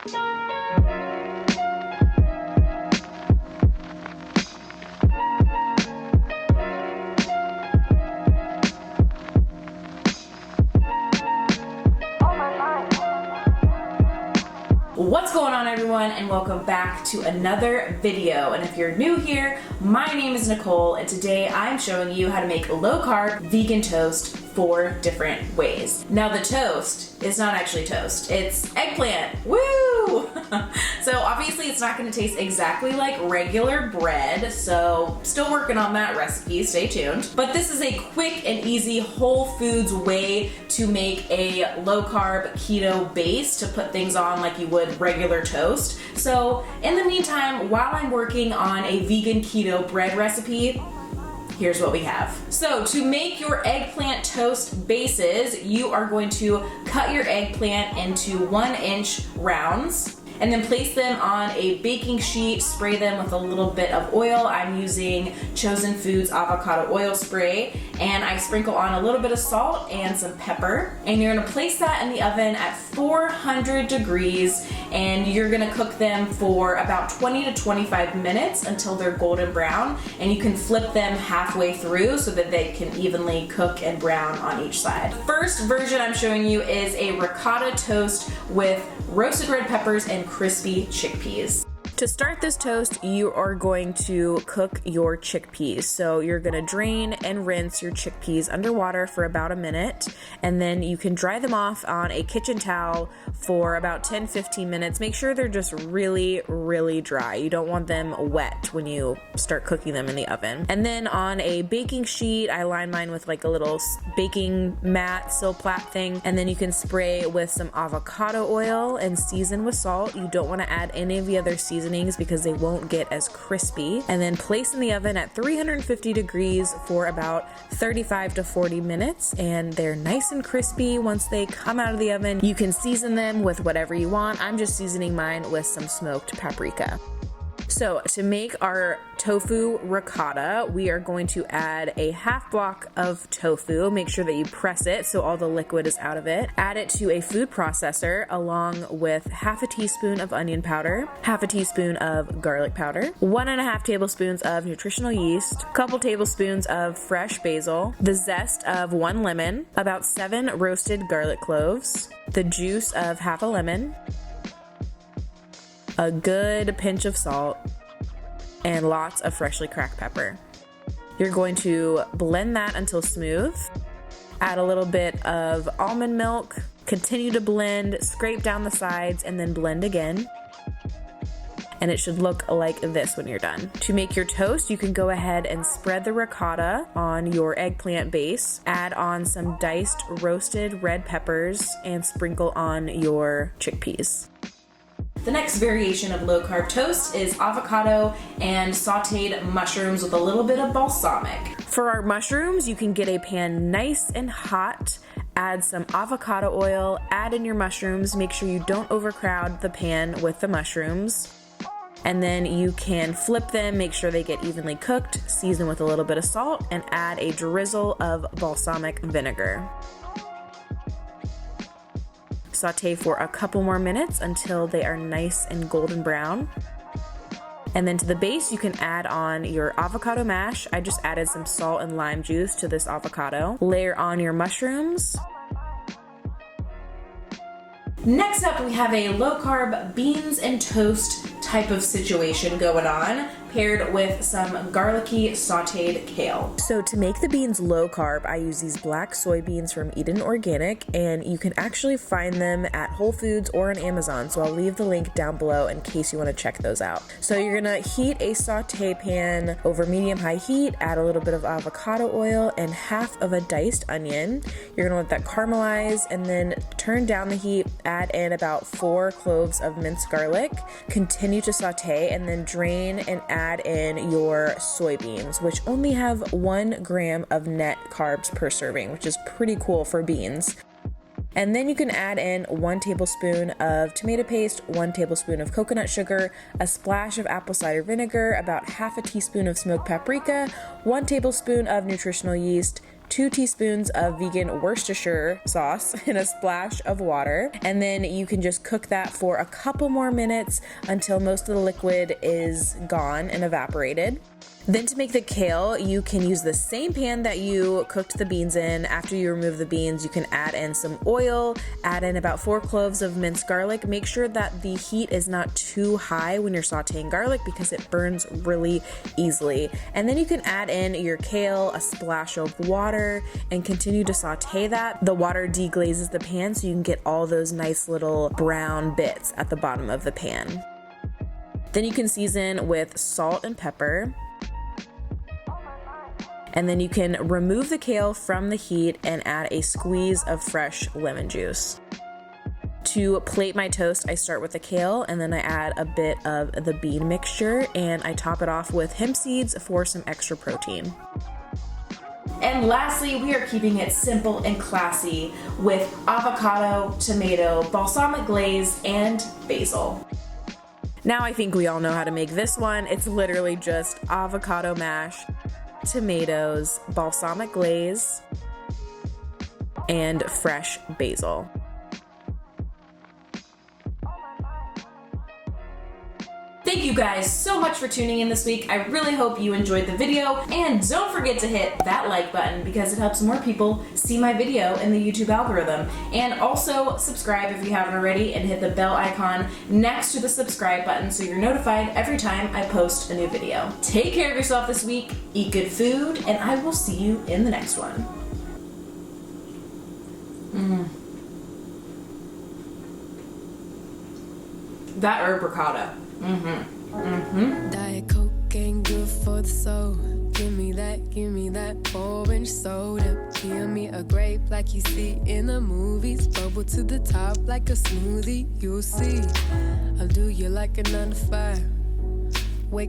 What's going on, everyone, and welcome back to another video. And if you're new here, my name is Nicole, and today I'm showing you how to make low carb vegan toast 4 different ways. Now, the toast is not actually toast, it's eggplant. Woo! So obviously it's not going to taste exactly like regular bread, so still working on that recipe, stay tuned. But this is a quick and easy whole foods way to make a low carb keto base to put things on like you would regular toast. So in the meantime, while I'm working on a vegan keto bread recipe, here's what we have. So to make your eggplant toast bases, you are going to cut your eggplant into 1-inch rounds and then place them on a baking sheet, spray them with a little bit of oil. I'm using Chosen Foods avocado oil spray, and I sprinkle on a little bit of salt and some pepper. And you're gonna place that in the oven at 400 degrees, and you're gonna cook them for about 20 to 25 minutes until they're golden brown, and you can flip them halfway through so that they can evenly cook and brown on each side. First version I'm showing you is a ricotta toast with roasted red peppers and crispy chickpeas. To start this toast, you are going to cook your chickpeas. So you're gonna drain and rinse your chickpeas underwater for about a minute, and then you can dry them off on a kitchen towel for about 10-15 minutes. Make sure they're just really, really dry. You don't want them wet when you start cooking them in the oven. And then on a baking sheet, I line mine with like a little baking mat, silplat thing, and then you can spray with some avocado oil and season with salt. You don't wanna add any of the other seasonings because they won't get as crispy. And then place in the oven at 350 degrees for about 35 to 40 minutes, and they're nice and crispy once they come out of the oven. You can season them with whatever you want. I'm just seasoning mine with some smoked paprika. So to make our tofu ricotta, we are going to add a half block of tofu. Make sure that you press it so all the liquid is out of it. Add it to a food processor along with half a teaspoon of onion powder, half a teaspoon of garlic powder, 1.5 tablespoons of nutritional yeast, a couple tablespoons of fresh basil, the zest of 1 lemon, about 7 roasted garlic cloves, the juice of half a lemon, a good pinch of salt, and lots of freshly cracked pepper. You're going to blend that until smooth. Add a little bit of almond milk, continue to blend, scrape down the sides, and then blend again. And it should look like this when you're done. To make your toast, you can go ahead and spread the ricotta on your eggplant base, add on some diced roasted red peppers, and sprinkle on your chickpeas. The next variation of low carb toast is avocado and sauteed mushrooms with a little bit of balsamic. For our mushrooms, you can get a pan nice and hot, add some avocado oil, add in your mushrooms, make sure you don't overcrowd the pan with the mushrooms. And then you can flip them, make sure they get evenly cooked, season with a little bit of salt, and add a drizzle of balsamic vinegar. Saute for a couple more minutes until they are nice and golden brown. And then to the base, you can add on your avocado mash. I just added some salt and lime juice to this avocado. Layer on your mushrooms. Next up, we have a low carb beans and toast type of situation going on, paired with some garlicky sauteed kale. So to make the beans low carb, I use these black soybeans from Eden Organic, and you can actually find them at Whole Foods or on Amazon, so I'll leave the link down below in case you want to check those out. So you're gonna heat a saute pan over medium-high heat, add a little bit of avocado oil and half of a diced onion. You're gonna let that caramelize and then turn down the heat, add in about 4 cloves of minced garlic, continue to saute, and then drain and add in your soybeans, which only have 1 gram of net carbs per serving, which is pretty cool for beans. And then you can add in 1 tablespoon of tomato paste, 1 tablespoon of coconut sugar, a splash of apple cider vinegar, about half a teaspoon of smoked paprika, 1 tablespoon of nutritional yeast, 2 teaspoons of vegan Worcestershire sauce and a splash of water. And then you can just cook that for a couple more minutes until most of the liquid is gone and evaporated. Then to make the kale, you can use the same pan that you cooked the beans in. After you remove the beans, you can add in some oil, add in about 4 cloves of minced garlic. Make sure that the heat is not too high when you're sauteing garlic because it burns really easily. And then you can add in your kale, a splash of water, and continue to saute that. The water deglazes the pan so you can get all those nice little brown bits at the bottom of the pan. Then you can season with salt and pepper. And then you can remove the kale from the heat and add a squeeze of fresh lemon juice. To plate my toast, I start with the kale and then I add a bit of the bean mixture and I top it off with hemp seeds for some extra protein. And lastly, we are keeping it simple and classy with avocado, tomato, balsamic glaze, and basil. Now I think we all know how to make this one. It's literally just avocado mash, tomatoes, balsamic glaze, and fresh basil. Thank you guys so much for tuning in this week. I really hope you enjoyed the video, and don't forget to hit that like button because it helps more people see my video in the YouTube algorithm. And also subscribe if you haven't already and hit the bell icon next to the subscribe button so you're notified every time I post a new video. Take care of yourself this week, eat good food, and I will see you in the next one. That herb ricotta. Diet Coke ain't good for the soul. Give me that orange soda. Give me a grape like you see in the movies. Bubble to the top like a smoothie, you'll see. I'll do you like a 9 to 5.